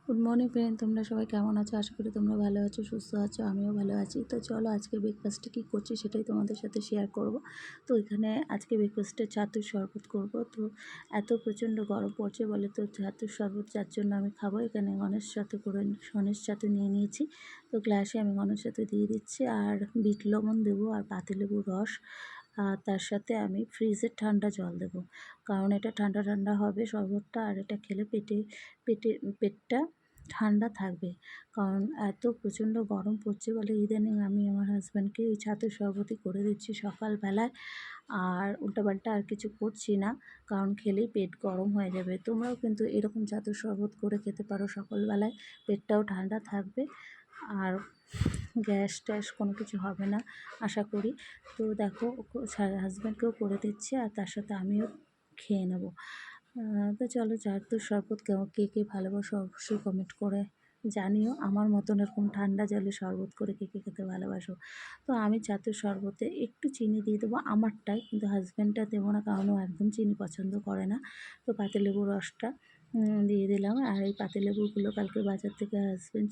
Good morning friend, তোমরা সবাই কেমন আছো? আশা করি তোমরা ভালো আছো, সুস্থ আছো। আমিও ভালো আছি। তো চলো আজকে ব্রেকফাস্টে কী করছি সেটাই তোমাদের সাথে শেয়ার করব। তো এখানে আজকে ব্রেকফাস্টে ছাতুর শরবত করব। তো এত প্রচণ্ড গরম পড়ছে বলে, তো ছাতুর শরবত যার জন্য আমি খাবো। এখানে গণেশ ছাতু নিয়ে নিয়েছি। তো গ্লাসে আমি গণেশ ছাতু দিয়ে দিচ্ছি, আর বিট লবণ দেবো, আর পাতিলেবুর রস। আর তার সাথে আমি ফ্রিজের ঠান্ডা জল দেবো, কারণ এটা ঠান্ডা ঠান্ডা হবে শরবতটা, আর এটা খেলে পেটটা ঠান্ডা থাকবে। কারণ এত প্রচণ্ড গরম পড়ছে বলে ইদানিং আমি আমার হাজব্যান্ডকে এই ছাতুর শরবতই করে দিচ্ছি সকালবেলায়, আর উল্টোপাল্টা আর কিছু করছি না, কারণ খেলেই পেট গরম হয়ে যাবে। তোমরাও কিন্তু এরকম ছাতুর শরবত করে খেতে পারো সকালবেলায়, পেটটাও ঠান্ডা থাকবে, আর গ্যাস ট্যাস কোনো কিছু হবে না আশা করি। তো দেখো, হাজব্যান্ডকেও করে দিচ্ছি, আর তার সাথে আমিও খেয়ে নেব। তো চলো, ছাতুর শরবত কে কে ভালোবাসো অবশ্যই কমেন্ট করে জানিও। আমার মতন এরকম ঠান্ডা জলে শরবত করে কে কে খেতে ভালোবাসো। তো আমি ছাতুর শরবতে একটু চিনি দিয়ে দেবো আমারটায়, কিন্তু হাজব্যান্ডটা দেবো না, কারণ ও একদম চিনি পছন্দ করে না। তো পাতিলেবুর রসটা দিয়ে দিলাম। আর এই পাতিলেবুগুলো কালকে বাজার থেকে হাজব্যান্ড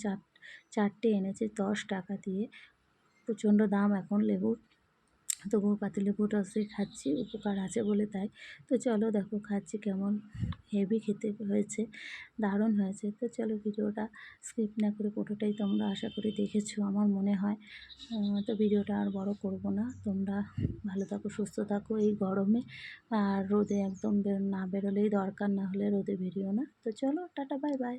চারটে এনেছে 10 টাকা দিয়ে। প্রচণ্ড দাম এখন লেবুর, তবুও পাতিলেবুর রস দিয়ে খাচ্ছি, উপকার আছে বলে তাই। তো চলো দেখো খাচ্ছি, কেমন হেভি খেতে হয়েছে, দারুণ হয়েছে। তো চলো, ভিডিওটা স্কিপ না করে পুরোটাই তোমরা আশা করি দেখেছো আমার মনে হয়। তো ভিডিওটা আর বড় করব না। তোমরা ভালো থাকো, সুস্থ থাকো এই গরমে, আর রোদে একদম না বেরোলেই দরকার, না হলে রোদে বেরিও না। তো চলো, টাটা, বাই বাই।